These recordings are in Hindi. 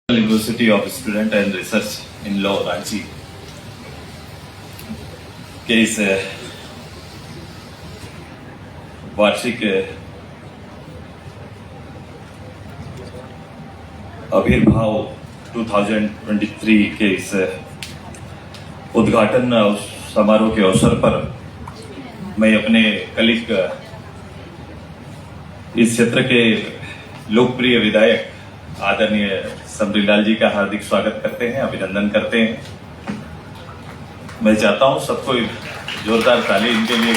University of Student and Research in Law, Ranchi के इस वार्षिक आविर्भाव 2023 के इस उद्घाटन समारोह के अवसर पर मैं अपने कलीग इस क्षेत्र के लोकप्रिय विधायक आदरणीय समरीलाल जी का हार्दिक स्वागत करते हैं, अभिनंदन करते हैं। मैं चाहता हूं सबको जोरदार ताली इनके लिए।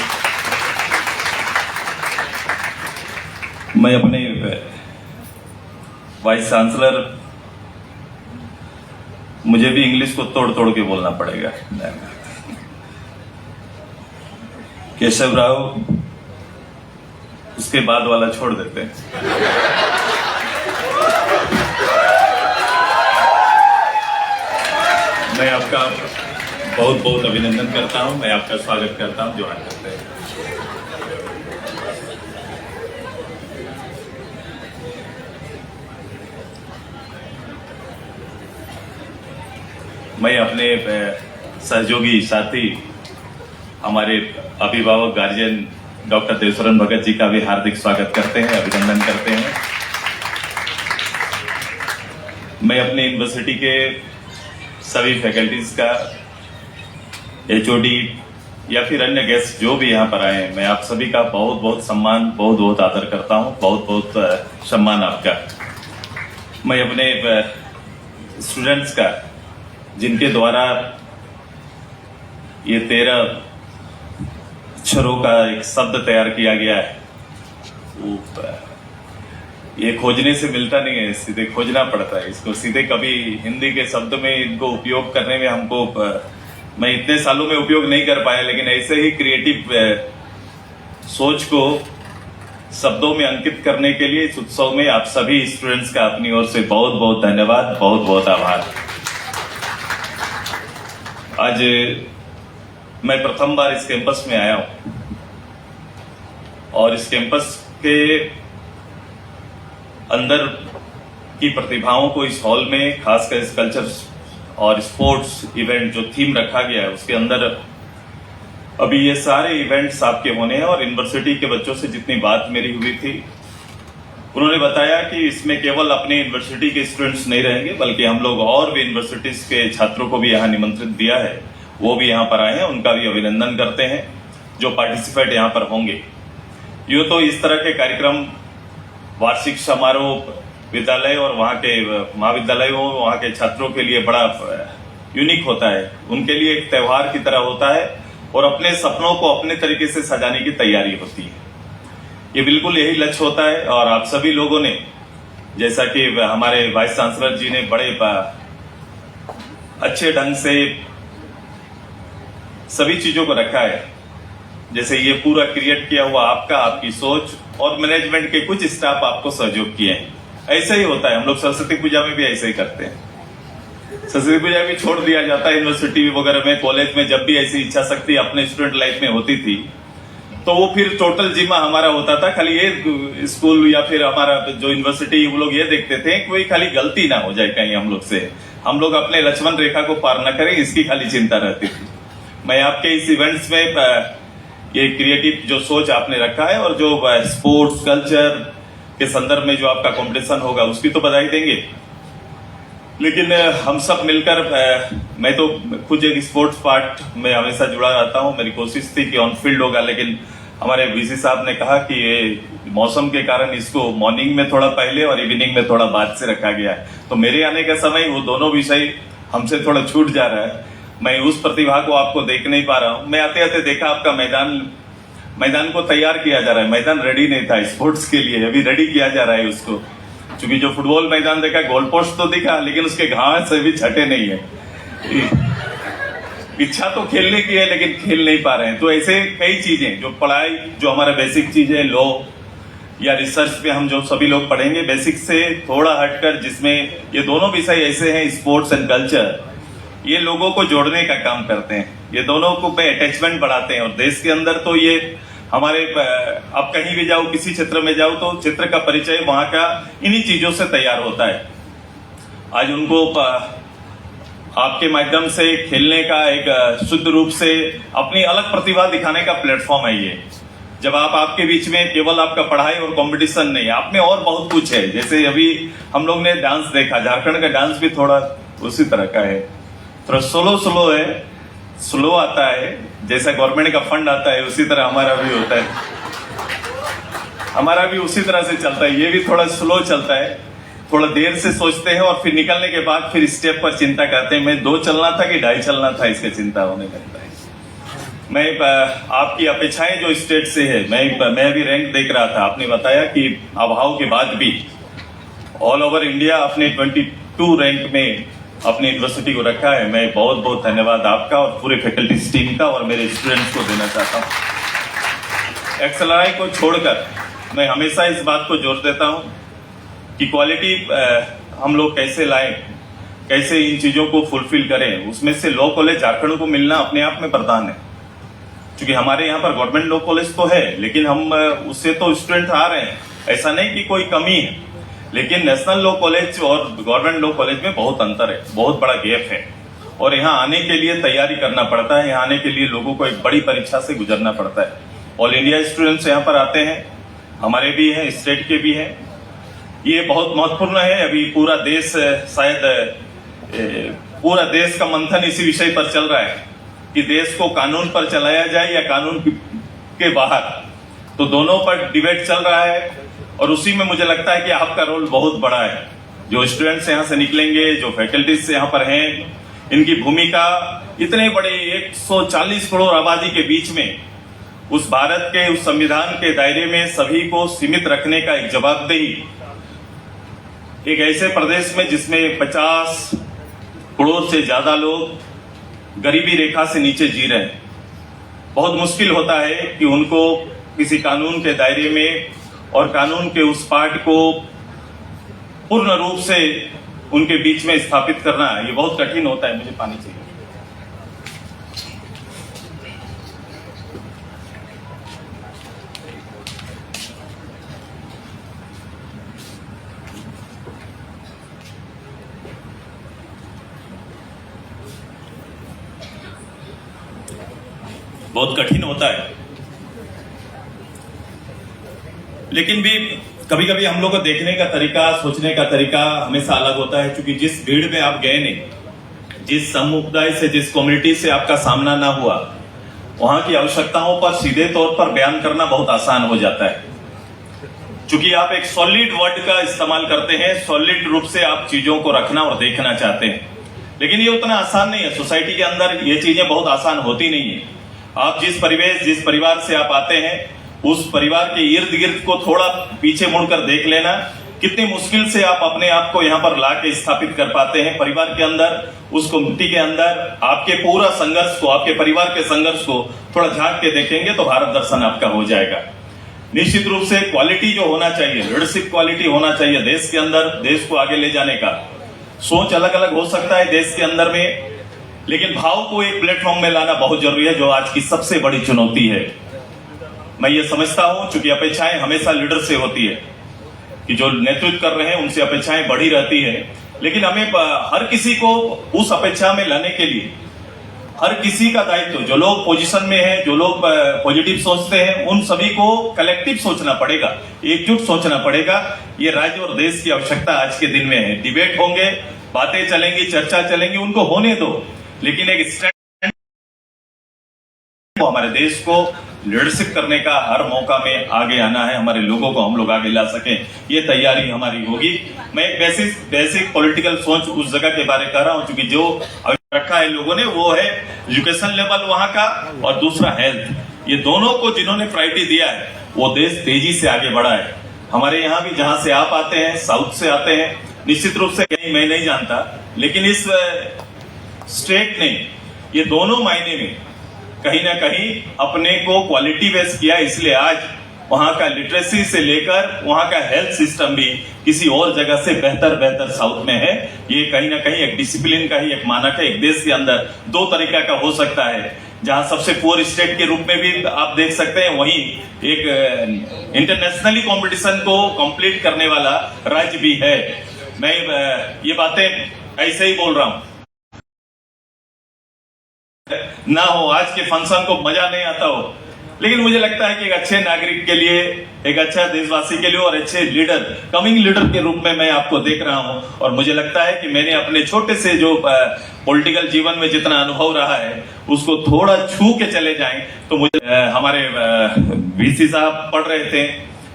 मैं अपने वाइस चांसलर, मुझे भी इंग्लिश को तोड़ तोड़ के बोलना पड़ेगा, केशव राव, उसके बाद वाला छोड़ देते हैं। मैं आपका बहुत बहुत अभिनंदन करता हूं, मैं आपका स्वागत करता हूं, ज्वाइन करते हैं। मैं अपने सहयोगी साथी हमारे अभिभावक गार्जियन डॉक्टर देवसरन भगत जी का भी हार्दिक स्वागत करते हैं, अभिनंदन करते हैं। मैं अपने यूनिवर्सिटी के सभी फैकल्टीज का, एचओडी या फिर अन्य गेस्ट जो भी यहाँ पर आए हैं, मैं आप सभी का बहुत बहुत सम्मान, बहुत बहुत आदर करता हूँ, बहुत बहुत सम्मान आपका। मैं अपने स्टूडेंट्स का, जिनके द्वारा ये 13 अक्षरों का एक शब्द तैयार किया गया है, ये खोजने से मिलता नहीं है, सीधे खोजना पड़ता है इसको। सीधे कभी हिंदी के शब्द में इनको उपयोग करने में हमको, मैं इतने सालों में उपयोग नहीं कर पाया, लेकिन ऐसे ही क्रिएटिव सोच को शब्दों में अंकित करने के लिए इस उत्सव में आप सभी स्टूडेंट्स का अपनी ओर से बहुत बहुत धन्यवाद, बहुत बहुत आभार। आज मैं प्रथम बार इस कैंपस में आया हूं और इस कैंपस के अंदर की प्रतिभाओं को इस हॉल में, खासकर इस कल्चर और स्पोर्ट्स इवेंट जो थीम रखा गया है उसके अंदर अभी ये सारे इवेंट्स आपके होने हैं। और यूनिवर्सिटी के बच्चों से जितनी बात मेरी हुई थी, उन्होंने बताया कि इसमें केवल अपने यूनिवर्सिटी के स्टूडेंट्स नहीं रहेंगे, बल्कि हम लोग और भी यूनिवर्सिटीज के छात्रों को भी यहाँ निमंत्रित दिया है, वो भी यहाँ पर आए हैं, उनका भी अभिनंदन करते हैं जो पार्टिसिपेट यहाँ पर होंगे। यूं तो इस तरह के कार्यक्रम, वार्षिक समारोह विद्यालय और वहाँ के महाविद्यालयों, वहाँ के छात्रों के लिए बड़ा यूनिक होता है, उनके लिए एक त्योहार की तरह होता है और अपने सपनों को अपने तरीके से सजाने की तैयारी होती है। ये बिल्कुल यही लक्ष्य होता है। और आप सभी लोगों ने, जैसा कि हमारे वाइस चांसलर जी ने बड़े अच्छे ढंग से सभी चीजों को रखा है, जैसे ये पूरा क्रिएट किया हुआ आपकी सोच और मैनेजमेंट के कुछ स्टाफ आपको सहयोग किए हैं, ऐसे ही होता है। हम लोग सरस्वती पूजा में भी ऐसे ही करते हैं। सरस्वती पूजा भी छोड़ दिया जाता है यूनिवर्सिटी वगैरह में, कॉलेज में, जब भी ऐसी इच्छा शक्ति अपने स्टूडेंट लाइफ में होती थी तो वो फिर टोटल जिम्मा हमारा होता था। खाली ये स्कूल या फिर हमारा जो यूनिवर्सिटी, वो लोग ये देखते थे कि कोई खाली गलती ना हो जाए कहीं हम लोग से, हम लोग अपने लक्ष्मण रेखा को पार न करें, इसकी खाली चिंता रहती थी। मैं आपके इस इवेंट्स में ये क्रिएटिव जो सोच आपने रखा है और जो स्पोर्ट्स कल्चर के संदर्भ में जो आपका कंपटीशन होगा उसकी तो बधाई देंगे, लेकिन हम सब मिलकर, मैं तो खुद एक स्पोर्ट्स पार्ट में हमेशा जुड़ा रहता हूं, मेरी कोशिश थी कि ऑन फील्ड होगा, लेकिन हमारे वीसी साहब ने कहा कि ये मौसम के कारण इसको मॉर्निंग में थोड़ा पहले और इवनिंग में थोड़ा बाद से रखा गया है, तो मेरे आने का समय वो दोनों विषय हमसे थोड़ा छूट जा रहा है। मैं उस प्रतिभा को आपको देख नहीं पा रहा हूं। मैं आते आते देखा आपका मैदान को तैयार किया जा रहा है, मैदान रेडी नहीं था स्पोर्ट्स के लिए, अभी रेडी किया जा रहा है उसको। क्योंकि जो फुटबॉल मैदान देखा, गोल पोस्ट तो दिखा, लेकिन उसके घास से भी छटे नहीं है। इच्छा तो खेलने की है लेकिन खेल नहीं पा रहे हैं। तो ऐसे कई चीजें, जो पढ़ाई, जो हमारा बेसिक चीजें, लॉ या रिसर्च पे हम जो सभी लोग पढ़ेंगे, बेसिक से थोड़ा हटकर, जिसमें ये दोनों विषय ऐसे हैं, स्पोर्ट्स एंड कल्चर, ये लोगों को जोड़ने का काम करते हैं, ये दोनों को पे अटैचमेंट बढ़ाते हैं। और देश के अंदर तो ये हमारे, आप कहीं भी जाओ, किसी क्षेत्र में जाओ, तो क्षेत्र का परिचय वहां का इन्हीं चीजों से तैयार होता है। आज उनको आपके माध्यम से खेलने का एक शुद्ध रूप से अपनी अलग प्रतिभा दिखाने का प्लेटफॉर्म है ये। जब आपके बीच में केवल आपका पढ़ाई और कंपटीशन नहीं, आप में और बहुत कुछ है। जैसे अभी हम लोग ने डांस देखा, झारखंड का डांस भी थोड़ा उसी तरह का है, थोड़ा स्लो है, स्लो आता है। जैसा गवर्नमेंट का फंड आता है उसी तरह हमारा भी होता है, हमारा भी उसी तरह से चलता है। ये भी थोड़ा स्लो चलता है, थोड़ा देर से सोचते हैं और फिर निकलने के बाद फिर स्टेप पर चिंता करते हैं, मैं 2 चलना था कि 2.5 चलना था, इसका चिंता होने लगता है। मैं आपकी अपेक्षाएं जो स्टेट से है, मैं भी रैंक देख रहा था। आपने बताया कि अभाव के बाद भी ऑल ओवर इंडिया अपने 22 रैंक में अपनी यूनिवर्सिटी को रखा है। मैं बहुत बहुत धन्यवाद आपका और पूरे फैकल्टीज टीम का और मेरे स्टूडेंट्स को देना चाहता हूँ। एक्सएलआरआई को छोड़कर मैं हमेशा इस बात को जोर देता हूँ कि क्वालिटी हम लोग कैसे लाएं, कैसे इन चीजों को फुलफिल करें। उसमें से लॉ कॉलेज झारखंड को मिलना अपने आप में वरदान है, क्योंकि हमारे यहाँ पर गवर्नमेंट लॉ कॉलेज तो है, लेकिन हम उससे तो स्टूडेंट आ रहे हैं, ऐसा नहीं कि कोई कमी है। लेकिन नेशनल लॉ कॉलेज और गवर्नमेंट लॉ कॉलेज में बहुत अंतर है, बहुत बड़ा गैप है। और यहाँ आने के लिए तैयारी करना पड़ता है, यहाँ आने के लिए लोगों को एक बड़ी परीक्षा से गुजरना पड़ता है। ऑल इंडिया स्टूडेंट्स यहाँ पर आते हैं, हमारे भी हैं, स्टेट के भी हैं। ये बहुत महत्वपूर्ण है। अभी पूरा देश शायद पूरा देश का मंथन इसी विषय पर चल रहा है कि देश को कानून पर चलाया जाए या कानून के बाहर, तो दोनों पर डिबेट चल रहा है। और उसी में मुझे लगता है कि आपका रोल बहुत बड़ा है। जो स्टूडेंट्स यहाँ से निकलेंगे, जो फैकल्टीज यहाँ पर हैं, इनकी भूमिका इतने बड़े 140 करोड़ आबादी के बीच में उस भारत के उस संविधान के दायरे में सभी को सीमित रखने का एक जवाबदेही, एक ऐसे प्रदेश में जिसमें 50 करोड़ से ज्यादा लोग गरीबी रेखा से नीचे जी रहे हैं। बहुत मुश्किल होता है कि उनको किसी कानून के दायरे में और कानून के उस पार्ट को पूर्ण रूप से उनके बीच में स्थापित करना, ये बहुत कठिन होता है। मुझे पानी चाहिए। बहुत कठिन होता है, लेकिन भी कभी कभी हम लोग को देखने का तरीका, सोचने का तरीका हमेशा अलग होता है। क्योंकि जिस भीड़ में आप गए नहीं, जिस समुदाय से, जिस कम्युनिटी से आपका सामना ना हुआ, वहां की आवश्यकताओं पर सीधे तौर पर बयान करना बहुत आसान हो जाता है। क्योंकि आप एक सॉलिड वर्ड का इस्तेमाल करते हैं, सॉलिड रूप से आप चीजों को रखना और देखना चाहते हैं। लेकिन ये उतना आसान नहीं है। सोसाइटी के अंदर ये चीजें बहुत आसान होती नहीं है। आप जिस परिवेश, जिस परिवार से आप आते हैं, उस परिवार के इर्द गिर्द को थोड़ा पीछे मुड़कर देख लेना, कितनी मुश्किल से आप अपने आप को यहाँ पर ला के स्थापित कर पाते हैं परिवार के अंदर, उस कम्युनिटी के अंदर। आपके पूरा संघर्ष को, आपके परिवार के संघर्ष को थोड़ा झांक के देखेंगे तो भारत दर्शन आपका हो जाएगा। निश्चित रूप से क्वालिटी जो होना चाहिए, लीडरशिप क्वालिटी होना चाहिए देश के अंदर, देश को आगे ले जाने का। सोच अलग अलग हो सकता है देश के अंदर में, लेकिन भाव को एक प्लेटफॉर्म में लाना बहुत जरूरी है, जो आज की सबसे बड़ी चुनौती है। मैं ये समझता हूं, चूंकि अपेक्षाएं हमेशा लीडर से होती है, कि जो नेतृत्व कर रहे हैं उनसे अपेक्षाएं बढ़ी रहती है। लेकिन हमें हर किसी को उस अपेक्षा में लाने के लिए हर किसी का दायित्व, जो लोग पोजीशन में हैं, जो लोग पॉजिटिव सोचते हैं, उन सभी को कलेक्टिव सोचना पड़ेगा, एकजुट सोचना पड़ेगा। ये राज्य और देश की आवश्यकता आज के दिन में है। डिबेट होंगे, बातें चलेंगी, चर्चा चलेंगी, उनको होने दो, लेकिन एक स्टैंड हमारे देश को लीडरशिप करने का हर मौका में आगे आना है। हमारे लोगों को हम लोग आगे ला सकें, ये तैयारी हमारी होगी। मैं एक बेसिक पॉलिटिकल सोच उस जगह के बारे में कर रहा हूं, क्योंकि जो रखा है लोगों ने वो है एजुकेशन लेवल वहां का, और दूसरा हेल्थ। ये दोनों को जिन्होंने प्रायोरिटी दिया है, वो देश तेजी से आगे बढ़ा है। हमारे यहाँ भी जहां से आप आते हैं, साउथ से आते हैं, निश्चित रूप से कहीं मैं नहीं जानता, लेकिन इस स्टेट ने ये दोनों मायने में कहीं ना कहीं अपने को क्वालिटी बेस किया। इसलिए आज वहां का लिटरेसी से लेकर वहां का हेल्थ सिस्टम भी किसी और जगह से बेहतर साउथ में है। ये कहीं ना कहीं एक डिसिप्लिन का ही एक मानक है। एक देश के अंदर दो तरीका का हो सकता है, जहां सबसे पुअर स्टेट के रूप में भी आप देख सकते हैं, वहीं एक इंटरनेशनली कंपटीशन को कंप्लीट करने वाला राज्य भी है। मैं ये बातें ऐसे ही बोल रहा हूं, ना हो आज के फंक्शन को मजा नहीं आता हो, लेकिन मुझे लगता है कि एक अच्छे नागरिक के लिए, एक अच्छा देशवासी के लिए और अच्छे लीडर, कमिंग लीडर के रूप में मैं आपको देख रहा हूं। और मुझे लगता है कि मैंने अपने छोटे से जो पॉलिटिकल जीवन में जितना अनुभव रहा है उसको थोड़ा छू के चले जाएं तो मुझे हमारे वीसी साहब पढ़ रहे थे,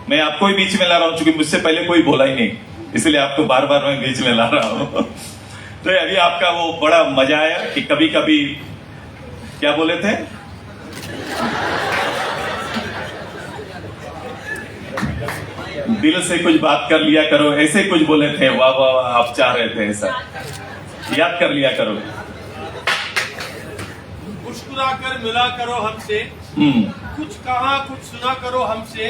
मैं आपको ही बीच में ला रहा हूं, चूंकि मुझसे पहले कोई बोला ही नहीं, इसलिए आपको बार बार मैं बीच में ला रहा हूं। तो अभी आपका वो बड़ा मजा आया कि कभी कभी क्या बोले थे, दिल से कुछ बात कर लिया करो, ऐसे कुछ बोले थे। वाह वाह वाह, आप चाह रहे थे ऐसा, याद कर लिया करो। मुस्कुरा कर मिला करो हमसे, कुछ कहा कुछ सुना करो हमसे,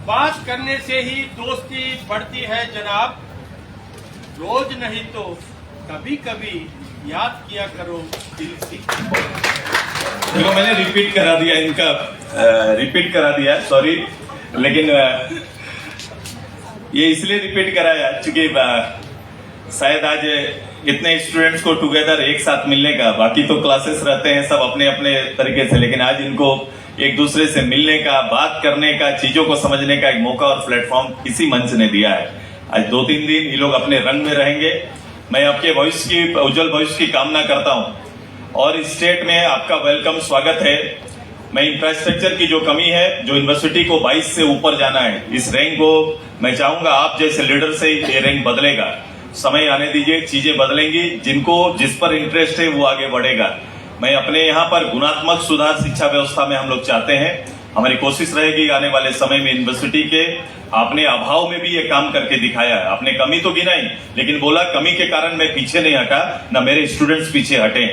बात करने से ही दोस्ती बढ़ती है जनाब, रोज नहीं तो कभी कभी याद किया करो दिल से। देखो मैंने रिपीट करा दिया इनका, रिपीट करा दिया, सॉरी, लेकिन ये इसलिए रिपीट कराया क्योंकि शायद आज इतने स्टूडेंट्स को टुगेदर एक साथ मिलने का, बाकी तो क्लासेस रहते हैं सब अपने अपने तरीके से, लेकिन आज इनको एक दूसरे से मिलने का, बात करने का, चीजों को समझने का एक मौका और प्लेटफॉर्म इसी मंच ने दिया है। आज 2-3 दिन ये लोग अपने रंग में रहेंगे। मैं आपके भविष्य की, उज्जवल भविष्य की कामना करता हूं और इस स्टेट में आपका वेलकम, स्वागत है। मैं इंफ्रास्ट्रक्चर की जो कमी है, जो यूनिवर्सिटी को 22 से ऊपर जाना है, इस रैंक को मैं चाहूंगा आप जैसे लीडर से ये रैंक बदलेगा। समय आने दीजिए, चीजें बदलेंगी, जिनको जिस पर इंटरेस्ट है वो आगे बढ़ेगा। मैं अपने यहाँ पर गुणात्मक सुधार शिक्षा व्यवस्था में हम लोग चाहते हैं। हमारी कोशिश रहेगी आने वाले समय में यूनिवर्सिटी के, आपने अभाव में भी ये काम करके दिखाया है, आपने कमी तो गिनाई, लेकिन बोला कमी के कारण मैं पीछे नहीं हटा, ना मेरे स्टूडेंट्स पीछे हटे।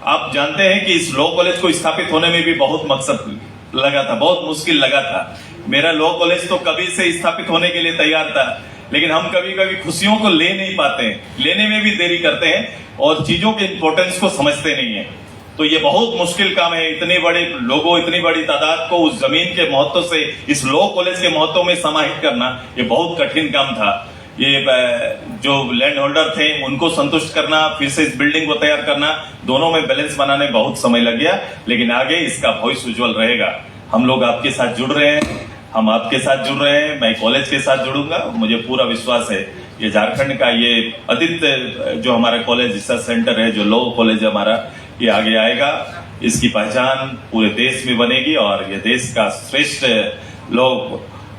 आप जानते हैं कि इस लॉ कॉलेज को स्थापित होने में भी बहुत मकसद लगा था, बहुत मुश्किल लगा था। मेरा लॉ कॉलेज तो कभी से स्थापित होने के लिए तैयार था, लेकिन हम कभी कभी खुशियों को ले नहीं पाते हैं, लेने में भी देरी करते हैं और चीजों के इंपॉर्टेंस को समझते नहीं है। तो ये बहुत मुश्किल काम है, इतने बड़े लोगों, इतनी बड़ी तादाद को उस जमीन के महत्व से इस लॉ कॉलेज के महत्व में समाहित करना, ये बहुत कठिन काम था। ये जो लैंड होल्डर थे उनको संतुष्ट करना, फिर से इस बिल्डिंग को तैयार करना, दोनों में बैलेंस बनाने बहुत समय लग गया, लेकिन आगे इसका भविष्य उज्जवल रहेगा। हम लोग आपके साथ जुड़ रहे हैं, हम आपके साथ जुड़ रहे हैं, मैं कॉलेज के साथ जुड़ूंगा। मुझे पूरा विश्वास है ये झारखंड का ये आदित्य जो हमारा कॉलेज रिसर्च सेंटर है, जो लॉ कॉलेज हमारा, ये आगे आएगा, इसकी पहचान पूरे देश में बनेगी और ये देश का श्रेष्ठ लॉ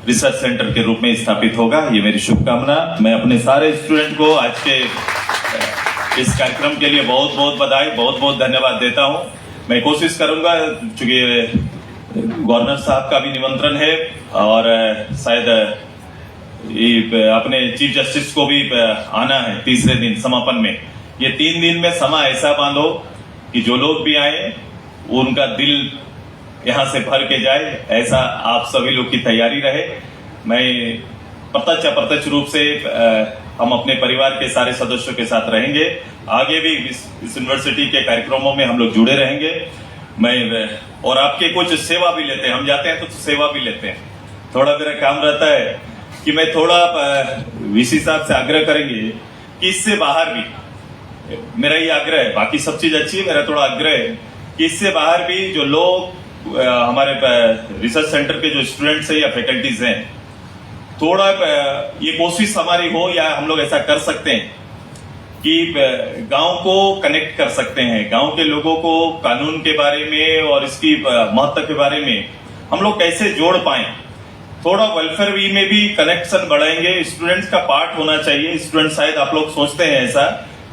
रिसर्च सेंटर के रूप में स्थापित होगा। ये मेरी शुभकामना। मैं अपने सारे स्टूडेंट को आज के इस कार्यक्रम के लिए बहुत बहुत बधाई, बहुत बहुत धन्यवाद देता हूं। मैं कोशिश करूंगा, चूंकि गवर्नर साहब का भी निमंत्रण है और शायद अपने चीफ जस्टिस को भी आना है तीसरे दिन समापन में। ये 3 दिन में समा ऐसा बांधो कि जो लोग भी आए उनका दिल यहां से भर के जाए, ऐसा आप सभी लोग की तैयारी रहे। मैं प्रत्यक्ष अप्रत्यक्ष रूप से हम अपने परिवार के सारे सदस्यों के साथ रहेंगे, आगे भी इस यूनिवर्सिटी के कार्यक्रमों में हम लोग जुड़े रहेंगे। मैं और आपके कुछ सेवा भी लेते हैं, हम जाते हैं तो सेवा भी लेते हैं। थोड़ा मेरा काम रहता है कि मैं थोड़ा वीसी साहब से आग्रह करेंगे कि इससे बाहर भी, मेरा ये आग्रह है, बाकी सब चीज अच्छी है, मेरा थोड़ा आग्रह है कि इससे बाहर भी जो लोग हमारे रिसर्च सेंटर के जो स्टूडेंट्स हैं या फैकल्टीज हैं, थोड़ा ये कोशिश हमारी हो, या हम लोग ऐसा कर सकते हैं कि गांव को कनेक्ट कर सकते हैं, गांव के लोगों को कानून के बारे में और इसकी महत्व के बारे में हम लोग कैसे जोड़ पाए। थोड़ा वेलफेयर वी में भी कनेक्शन बढ़ाएंगे, स्टूडेंट्स का पार्ट होना चाहिए। स्टूडेंट, शायद आप लोग सोचते हैं ऐसा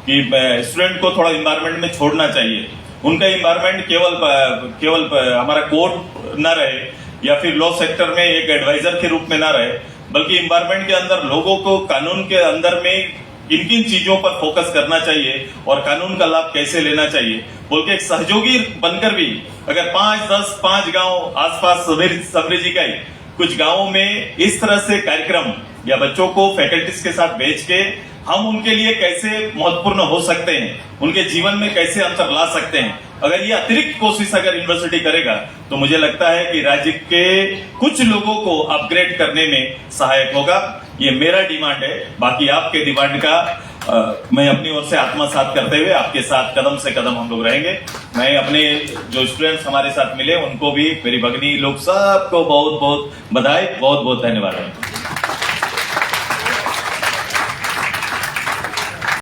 कि स्टूडेंट को थोड़ा इन्वायरमेंट में छोड़ना चाहिए, उनका इन्वायरमेंट केवल हमारा कोर्ट ना रहे या फिर लॉ सेक्टर में एक एडवाइजर के रूप में ना रहे, बल्कि इन्वायरमेंट के अंदर लोगों को कानून के अंदर में किन किन चीजों पर फोकस करना चाहिए और कानून का लाभ कैसे लेना चाहिए बोल के एक सहयोगी बनकर भी, अगर 5 गांव आसपास सबरी जी का ही कुछ गांवों में इस तरह से कार्यक्रम या बच्चों को फैकल्टीज के साथ भेज के हम उनके लिए कैसे महत्वपूर्ण हो सकते हैं, उनके जीवन में कैसे अंतर ला सकते हैं, अगर ये अतिरिक्त कोशिश अगर यूनिवर्सिटी करेगा तो मुझे लगता है कि राज्य के कुछ लोगों को अपग्रेड करने में सहायक होगा। ये मेरा डिमांड है। बाकी आपके डिमांड का मैं अपनी ओर से आत्मसात करते हुए आपके साथ कदम से कदम हम लोग रहेंगे। मैं अपने जो स्टूडेंट्स हमारे साथ मिले उनको भी, मेरी भगनी लोग सबको बहुत बहुत बधाई, बहुत बहुत धन्यवाद।